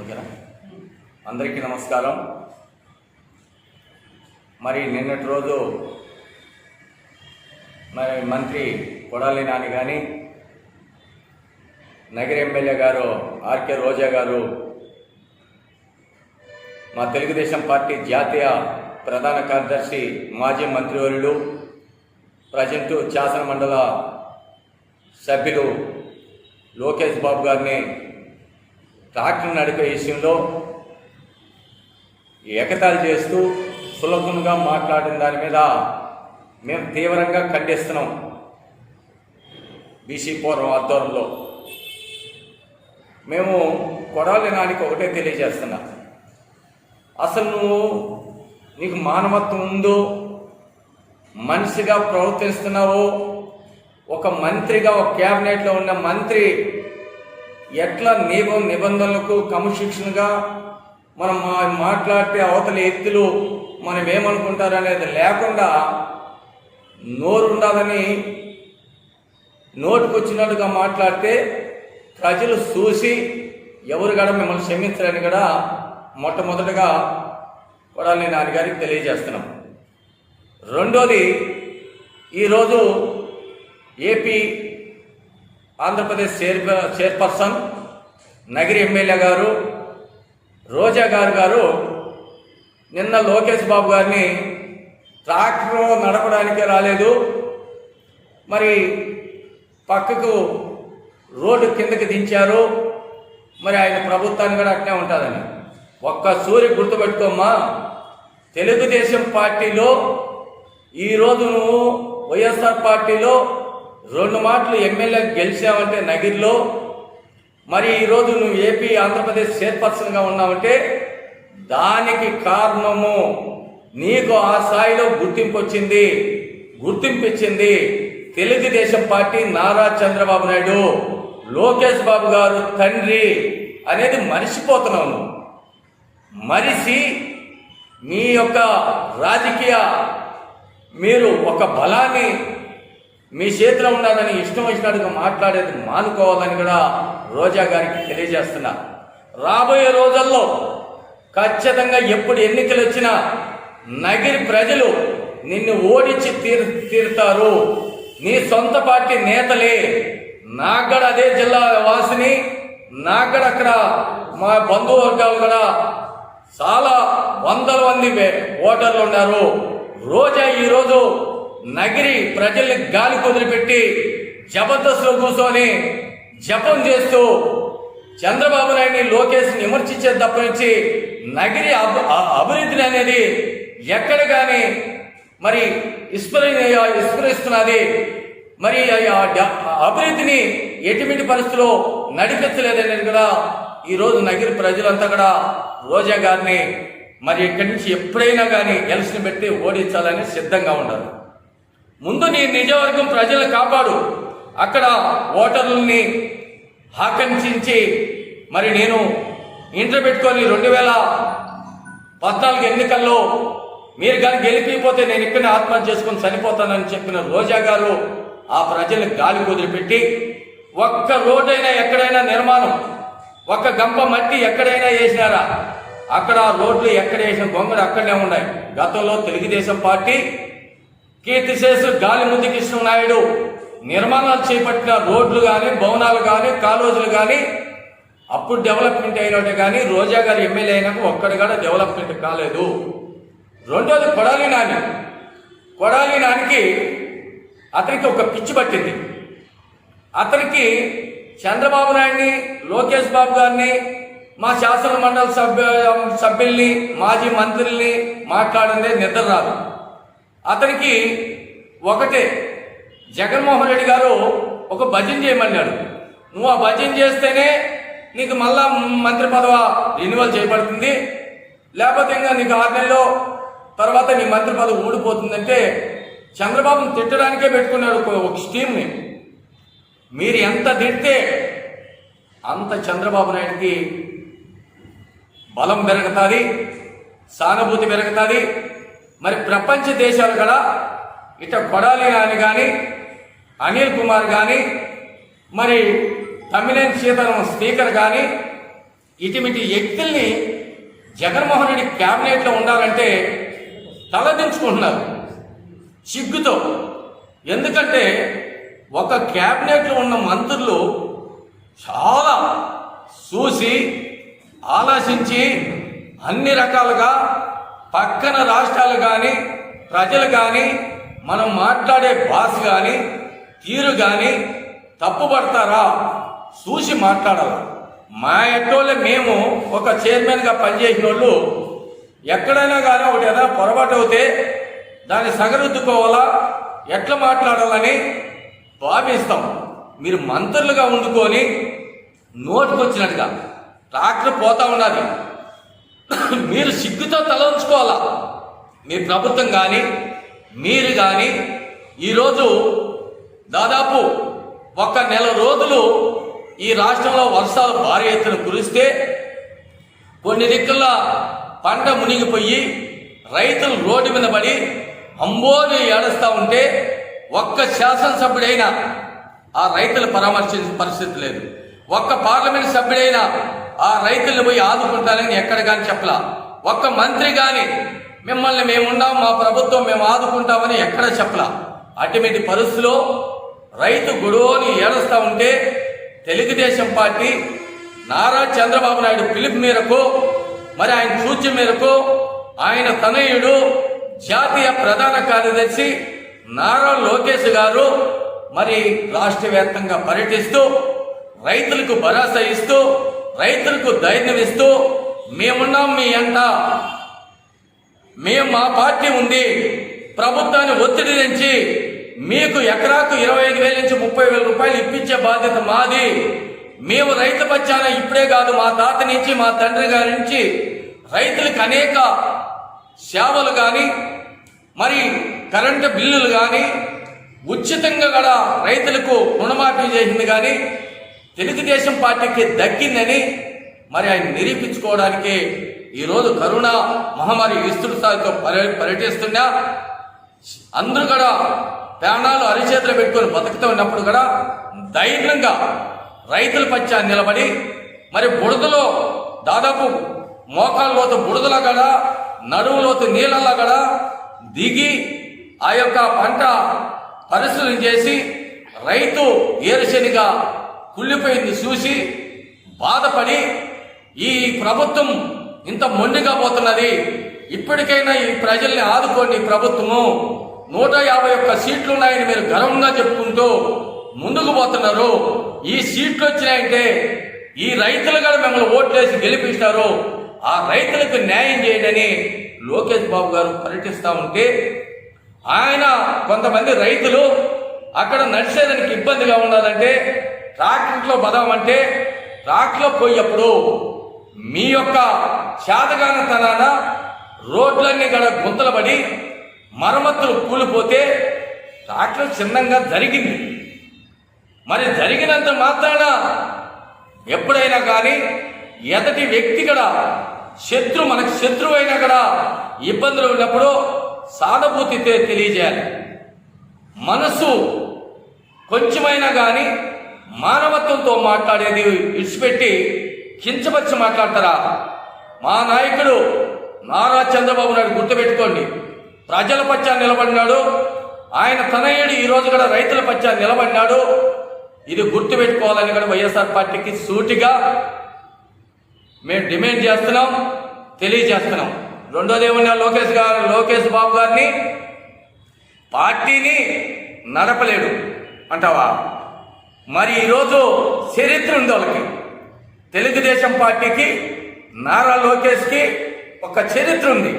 ఓకేనా? అందరికీ నమస్కారం. మరి నిన్నటి రోజు మరి మంత్రి కొడాలి నాని కానీ, నగర ఎమ్మెల్యే గారు ఆర్కే రోజా గారు, మా తెలుగుదేశం పార్టీ జాతీయ ప్రధాన కార్యదర్శి మాజీ మంత్రివర్యులు ప్రజెంటు శాసన మండల సభ్యులు లోకేష్ బాబు గారిని ట్రాక్టర్ నడిపే విషయంలో ఎగతాళి చేస్తూ సులభంగా మాట్లాడిన దాని మీద మేము తీవ్రంగా ఖండిస్తున్నాం. బీసీ ఫోరం ఆధ్వర్యంలో మేము కొడాలి నానికి ఒకటే తెలియజేస్తున్నా, అసలు నీకు మానవత్వం ఉందో, మనిషిగా ప్రవర్తిస్తున్నావో, ఒక మంత్రిగా ఒక క్యాబినెట్లో ఉన్న మంత్రి ఎట్లా నిబంధనలకు క్రమశిక్షణగా మనం మాట్లాడితే అవతల ఎత్తులు మనం ఏమనుకుంటారు అనేది లేకుండా నోరు ఉండాలని నోటుకొచ్చినట్టుగా మాట్లాడితే ప్రజలు చూసి ఎవరు కూడా మిమ్మల్ని క్షమించాలని కూడా మొట్టమొదటిగా కొడాలి నాని గారికి తెలియజేస్తున్నాం. రెండోది, ఈరోజు AP Andhra Pradesh chairperson Nagari MLA గారు రోజా గారు నిన్న లోకేష్ బాబు గారిని ట్రాక్టర్ నడపడానికి రాలేదు, మరి పక్కకు రోడ్డు కిందకి దించారు, మరి ఆయన ప్రభుత్వాన్ని కూడా అట్నే ఉంటుందని. ఒక్క సూర్య గుర్తుపెట్టుకోమ్మా, తెలుగుదేశం పార్టీలో ఈరోజు నువ్వు వైఎస్ఆర్ పార్టీలో 2 మాటలు ఎమ్మెల్యే గెలిచావంటే నగిరిలో, మరి ఈరోజు నువ్వు ఏపీ ఆంధ్రప్రదేశ్ చైర్పర్సన్గా ఉన్నావంటే దానికి కారణము నీకు ఆ స్థాయిలో గుర్తింపు ఇచ్చింది తెలుగుదేశం పార్టీ, నారా చంద్రబాబు నాయుడు, లోకేష్ బాబు గారు తండ్రి అనేది మరిచిపోతున్నావు నువ్వు. మరిచి మీ యొక్క రాజకీయ మీరు ఒక బలాన్ని మీ చేతిలో ఉన్నదని ఇష్టం వచ్చినట్టుగా మాట్లాడేది మానుకోవాలని కూడా రోజా గారికి తెలియజేస్తున్నా. రాబోయే రోజుల్లో ఖచ్చితంగా ఎప్పుడు ఎన్నికలు వచ్చినా నగిరి ప్రజలు నిన్ను ఓడించి తీరుతారు. నీ సొంత పార్టీ నేతలే, నాగడ అదే జిల్లా వాసిని, నాగడ అక్కడ మా బంధువర్గాలు కూడా చాలా వందల మంది ఓటర్లు ఉన్నారు. రోజా ఈరోజు నగిరి ప్రజల్ని గాలి కుదిలిపెట్టి జబర్దస్త్లో కూర్చొని జపం చేస్తూ చంద్రబాబు నాయుడిని లోకేష్ని విమర్శించే తప్ప నుంచి నగిరి అభివృద్ధిని అనేది ఎక్కడ కానీ మరి విస్మరిస్తున్నది. మరి అభివృద్ధిని ఎటువంటి పరిస్థితుల్లో నడిపించలేదనేది కూడా ఈరోజు నగిరి ప్రజలంతా కూడా రోజా గారిని మరి ఇక్కడి నుంచి ఎప్పుడైనా కానీ ఎలక్షన్ పెట్టి ఓడించాలని సిద్ధంగా ఉన్నారు. ముందు నీ నిజవర్గం ప్రజలను కాపాడు. అక్కడ ఓటర్లని ఆకాంక్షించి మరి నేను ఇంటర్ పెట్టుకొని 2014 ఎన్నికల్లో మీరు కానీ గెలిపిపోతే నేను ఇక్కడనే ఆత్మహత్య చేసుకొని చనిపోతానని చెప్పిన రోజా గారు ఆ ప్రజల్ని గాలి కుదిలిపెట్టి ఒక్క రోడ్డైనా ఎక్కడైనా నిర్మాణం, ఒక్క గంప మట్టి ఎక్కడైనా వేసినారా? అక్కడ రోడ్లు ఎక్కడ వేసిన గొంగడు అక్కడనే ఉన్నాయి. గతంలో తెలుగుదేశం పార్టీ కీర్తిశేషులు గాలిముద్దు కృష్ణ నాయుడు నిర్మాణాలు చేపట్టిన రోడ్లు కానీ, భవనాలు కానీ, కాలేజీలు కానీ అప్పుడు డెవలప్మెంట్ అయినట్టే కానీ రోజా గారు ఎమ్మెల్యే అయినాక ఒక్కడి కూడా డెవలప్మెంట్ కాలేదు. రెండోది కొడాలి నానికి అతనికి ఒక పిచ్చి పట్టింది. అతనికి చంద్రబాబు నాయుడిని, లోకేష్ బాబు గారిని, మా శాసన మండలి సభ్యుల్ని, మాజీ మంత్రుల్ని మాట్లాడిందే నిద్ర రాదు. అతనికి ఒకటే, జగన్మోహన్ రెడ్డి గారు ఒక భజన చేయమన్నాడు. నువ్వు ఆ భజన చేస్తేనే నీకు మళ్ళా మంత్రి పదవి రెన్యువల్ చేయబడుతుంది, లేకపోతే ఇంకా నీకు 6 నెలల్లో తర్వాత నీ మంత్రి పదవి ఊడిపోతుందంటే చంద్రబాబును తిట్టడానికే పెట్టుకున్నాడు ఒక స్కీమ్ని. మీరు ఎంత తిడితే అంత చంద్రబాబు నాయుడికి బలం పెరుగుతుంది, సానుభూతి పెరుగుతుంది. మరి ప్రపంచ దేశాలు కూడా ఇట కొడాలి నాని కానీ, అనిల్ కుమార్ కానీ, మరి తమ్మినేని సీతారామన్ స్పీకర్ కానీ ఇటువంటి వ్యక్తుల్ని జగన్మోహన్ రెడ్డి క్యాబినెట్లో ఉండాలంటే తలదించుకుంటున్నారు సిగ్గుతో. ఎందుకంటే ఒక క్యాబినెట్లో ఉన్న మంత్రులు చాలా చూసి ఆలోచించి అన్ని రకాలుగా పక్కన రాష్ట్రాలు కానీ ప్రజలు కానీ మనం మాట్లాడే భాష కానీ తీరు కానీ తప్పుపడతారా చూసి మాట్లాడాలి. మా ఎట్టోళ్ళే మేము ఒక చైర్మన్గా పనిచేసిన వాళ్ళు ఎక్కడైనా కానీ ఒకటి ఏదైనా పొరపాటు అవుతే దాన్ని సగరుద్దుకోవాలా, ఎట్లా మాట్లాడాలని భావిస్తాం. మీరు మంత్రులుగా వండుకొని నోటుకొచ్చినట్టుగా ట్రాక్టర్ పోతా ఉన్నది, మీరు సిగ్గుతో తల ఉంచుకోవాలా. మీ ప్రభుత్వం కానీ మీరు కానీ ఈరోజు దాదాపు ఒక నెల రోజులు ఈ రాష్ట్రంలో వర్షాలు భారీ ఎత్తున కురిస్తే కొన్ని దిక్కుల్లో పంట మునిగిపోయి రైతులు రోడ్డు మీద పడి అంబోని ఏడుస్తూ ఉంటే ఒక్క శాసనసభ్యుడైనా ఆ రైతులు పరామర్శించిన పరిస్థితి లేదు. ఒక్క పార్లమెంట్ సభ్యుడైనా ఆ రైతులను పోయి ఆదుకుంటానని ఎక్కడ కానీ చెప్పలా. ఒక్క మంత్రి కానీ మిమ్మల్ని మేమున్నాం, మా ప్రభుత్వం మేము ఆదుకుంటామని ఎక్కడ చెప్పలా. అటువంటి పరిస్థితిలో రైతు గొడవని ఏడుస్తూ ఉంటే తెలుగుదేశం పార్టీ నారా చంద్రబాబు నాయుడు పిలుపు మేరకు, మరి ఆయన సూచన మేరకు ఆయన తనయుడు జాతీయ ప్రధాన కార్యదర్శి నారా లోకేష్ గారు మరి రాష్ట్ర వ్యాప్తంగా పర్యటిస్తూ రైతులకు భరోసా ఇస్తూ రైతులకు ధైర్యం ఇస్తూ మేమున్నాం మీ అంట, మేము మా పార్టీ ఉంది, ప్రభుత్వాన్ని ఒత్తిడి నుంచి మీకు ఎకరాకు 25,000 నుంచి 30,000 రూపాయలు ఇప్పించే బాధ్యత మాది. మేము రైతు పక్షాన ఇప్పుడే కాదు, మా తాత నుంచి మా తండ్రి గారి నుంచి రైతులకు అనేక సేవలు కానీ మరి కరెంటు బిల్లులు కానీ ఉచితంగా కూడా రైతులకు రుణమాఫీ చేసింది కానీ తెలుగుదేశం పార్టీకి దక్కిందని మరి ఆయన నిరూపించుకోవడానికి ఈరోజు కరోనా మహమ్మారి విస్తృత స్థాయితో పర్యటిస్తున్నా అందరూ కూడా ప్రాణాలు అరిచేతులు పెట్టుకొని బతుకుతూ ఉన్నప్పుడు కూడా ధైర్యంగా రైతుల పక్షాన్ని నిలబడి మరి బురదలో దాదాపు మోకాళ్ళ లోతు బురదలా కూడా నడువులోతు నీళ్ళలా కూడా దిగి ఆ యొక్క పంట పరిశీలన చేసి రైతు ఏరుశనిగా కుళ్ళిపోయింది చూసి బాధపడి ఈ ప్రభుత్వం ఇంత మొండిగా పోతున్నది, ఇప్పటికైనా ఈ ప్రజల్ని ఆదుకోండి, ప్రభుత్వము 151 సీట్లు ఉన్నాయని మీరు గర్వంగా చెప్పుకుంటూ ముందుకు పోతున్నారు. ఈ సీట్లు వచ్చినాయంటే ఈ రైతులు కూడా మిమ్మల్ని ఓట్లేసి గెలిపిస్తారు, ఆ రైతులకు న్యాయం చేయడని లోకేష్ బాబు గారు పర్యటిస్తూ ఉంటే ఆయన కొంతమంది రైతులు అక్కడ నడిచేదానికి ఇబ్బందిగా ఉన్నదంటే ట్రాక్టర్లో బదామంటే ట్రాక్టర్లో పోయేప్పుడు మీ యొక్క చేతగానితనాన రోడ్లన్నీ కూడా గుంతలు పడి మరమ్మతులు కూలిపోతే ట్రాక్టర్ చిన్నంగా జరిగింది. మరి జరిగినంత మాత్రాన ఎప్పుడైనా కానీ ఎదటి వ్యక్తి కూడా మనకు శత్రువు అయినా కూడా ఇబ్బందులు ఉన్నప్పుడు సానుభూతి తెలియజేయాలి. మనసు కొంచెమైనా కానీ మానవత్వంతో మాట్లాడేది విడిచిపెట్టి కించపరిచి మాట్లాడతారా? మా నాయకుడు నారా చంద్రబాబు నాయుడు గుర్తుపెట్టుకోండి, ప్రజల పక్షాన్ని నిలబడినాడు. ఆయన తనయుడు ఈరోజు కూడా రైతుల పక్షాన్ని నిలబడినాడు. ఇది గుర్తుపెట్టుకోవాలని కూడా వైఎస్ఆర్ పార్టీకి సూటిగా మేము డిమాండ్ చేస్తున్నాం, తెలియజేస్తున్నాం. రెండోది ఏమన్నా లోకేష్ బాబు గారిని పార్టీని నడపలేడు అంటావా? మరి ఈరోజు చరిత్ర ఉంది వాళ్ళకి. తెలుగుదేశం పార్టీకి నారా లోకేష్కి ఒక చరిత్ర ఉంది.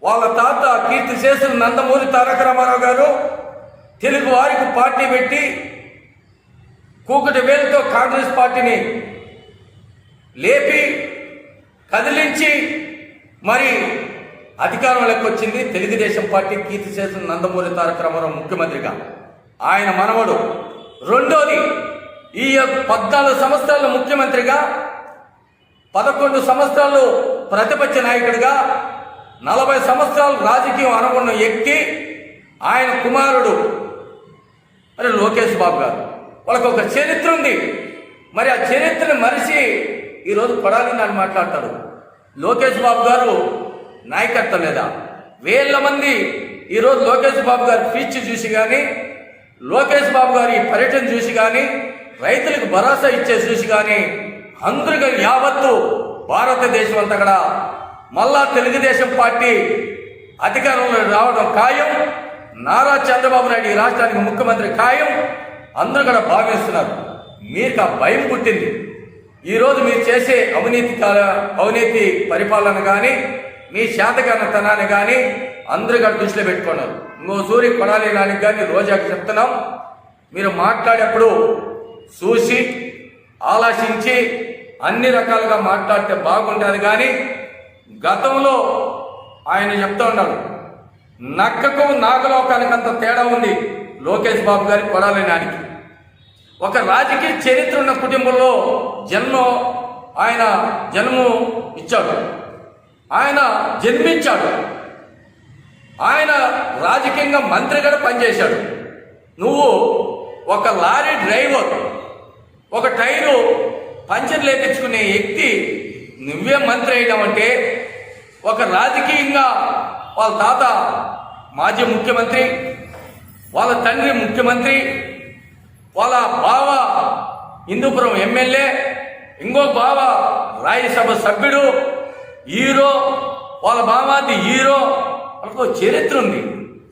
వాళ్ళ తాత కీర్తిశేషులు నందమూరి తారక రామారావు గారు తెలుగు వారికి పార్టీ పెట్టి కూకటి వేలుతో కాంగ్రెస్ పార్టీని లేపి కదిలించి మరి అధికారంలోకి వచ్చింది తెలుగుదేశం పార్టీ. కీర్తిశేషులు నందమూరి తారక రామారావు ముఖ్యమంత్రిగా, ఆయన మనవడు. రెండోది, ఈ 14 సంవత్సరాలు ముఖ్యమంత్రిగా, 11 సంవత్సరాలు ప్రతిపక్ష నాయకుడిగా, 40 సంవత్సరాలు రాజకీయం అనుకున్న వ్యక్తి ఆయన కుమారుడు మరి లోకేష్ బాబు గారు. వాళ్ళకు ఒక చరిత్ర ఉంది. మరి ఆ చరిత్రను మరిచి ఈరోజు కొడాలి నాని మాట్లాడతాడు. లోకేష్ బాబు గారు నాయకత్వం లేదా? వేల మంది ఈరోజు లోకేష్ బాబు గారి స్పీచ్ చూసి కానీ, లోకేష్ బాబు గారి పర్యటన చూసి కానీ, రైతులకు భరోసా ఇచ్చే చూసి కానీ అందరూ యావత్తు భారతదేశం అంతా కూడా మళ్ళా తెలుగుదేశం పార్టీ అధికారంలో రావడం ఖాయం, నారా చంద్రబాబు నాయుడు ఈ రాష్ట్రానికి ముఖ్యమంత్రి ఖాయం అందరూ కూడా భావిస్తున్నారు. మీకు ఆ భయం పుట్టింది. ఈరోజు మీరు చేసే అవినీతి పరిపాలన కానీ, మీ శాతకర్ణతనాన్ని కానీ అందరూ కూడా దృష్టిలో పెట్టుకున్నారు. ఇంకో సూరి కొడాలి నానికి కానీ రోజాకి చెప్తున్నాం, మీరు మాట్లాడేప్పుడు చూసి ఆలోచించి అన్ని రకాలుగా మాట్లాడితే బాగుంటుంది. కానీ గతంలో ఆయన చెప్తూ ఉన్నాడు, నక్కకు నాగలోకానికి అంత తేడా ఉంది లోకేష్ బాబు గారి కొడాలి నానికి. ఒక రాజకీయ చరిత్ర ఉన్న కుటుంబంలో ఆయన జన్మ ఇచ్చాడు, ఆయన జన్మించాడు, ఆయన రాజకీయంగా మంత్రిగా పనిచేశాడు. నువ్వు ఒక లారీ డ్రైవర్, ఒక టైరు పంచర్ లేపించుకునే వ్యక్తి నువ్వే మంత్రి అయినావంటే, ఒక రాజకీయంగా వాళ్ళ తాత మాజీ ముఖ్యమంత్రి, వాళ్ళ తండ్రి ముఖ్యమంత్రి, వాళ్ళ బావ హిందూపురం ఎమ్మెల్యే, ఇంకో బావ రాజ్యసభ సభ్యుడు, హీరో, వాళ్ళ బావాది హీరో, వాళ్ళకు చరిత్ర ఉంది.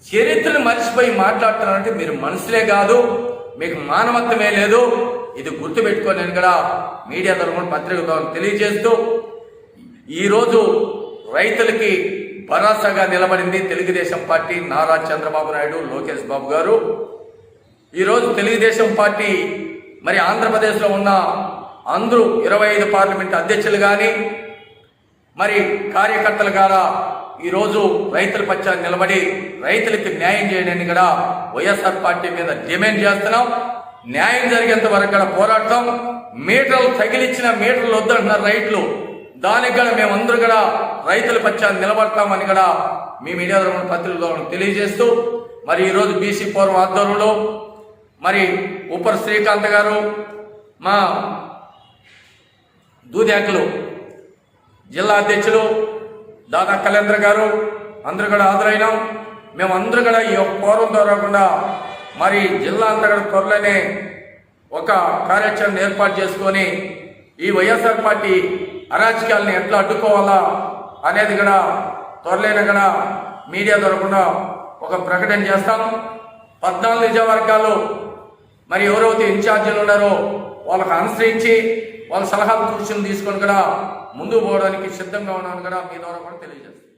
చరిత్రను మర్చిపోయి మాట్లాడుతున్నారంటే మీరు మనుషులే కాదు, మీకు మానవత్వమే లేదు. ఇది గుర్తుపెట్టుకొని నేను కూడా మీడియా తరఫున పత్రికతో తెలియజేస్తూ, ఈరోజు రైతులకి భరోసాగా నిలబడింది తెలుగుదేశం పార్టీ, నారా చంద్రబాబు నాయుడు, లోకేష్ బాబు గారు. ఈరోజు తెలుగుదేశం పార్టీ మరి ఆంధ్రప్రదేశ్లో ఉన్న అందరూ 25 పార్లమెంట్ అధ్యక్షులు కానీ మరి కార్యకర్తలు ద్వారా ఈరోజు రైతుల పక్షాన్ని నిలబడి రైతులకి న్యాయం చేయడానికి కూడా వైఎస్ఆర్ పార్టీ మీద డిమాండ్ చేస్తున్నాం. న్యాయం జరిగేంత వరకు కూడా పోరాడతాం. మీటర్లు తగిలిచ్చిన మీటర్లు వద్దంటున్నారు రైతులు, దానికి కూడా మేమందరూ కూడా రైతుల పక్షాన్ని నిలబడతామని కూడా మీ మీడియా పత్రికలో తెలియజేస్తూ, మరి ఈరోజు బీసీ ఫోరం ఆధ్వర్యంలో మరి ఉప్పర్ శ్రీకాంత్ గారు, మా దూద్యాకులు జిల్లా అధ్యక్షులు దాదా కళేంద్ర గారు అందరూ కూడా హాజరైనాం. మేమందరూ కూడా ఈ యొక్క ఫోరం ద్వారా కూడా మరి జిల్లా అంతా కూడా త్వరలోనే ఒక కార్యాచరణ ఏర్పాటు చేసుకొని ఈ వైఎస్ఆర్ పార్టీ అరాచకాలని ఎట్లా అడ్డుకోవాలా అనేది కూడా త్వరలోనే కూడా మీడియా ద్వారా కూడా ఒక ప్రకటన చేస్తాం. 14 నియోజకవర్గాలు మరి ఎవరైతే ఇన్ఛార్జీలు ఉన్నారో వాళ్ళకు అనుసరించి వాళ్ళ సలహాలు సూచనలు తీసుకొని కూడా ముందుకు పోవడానికి సిద్ధంగా ఉన్నామని కూడా మీ ద్వారా కూడా తెలియజేస్తాం.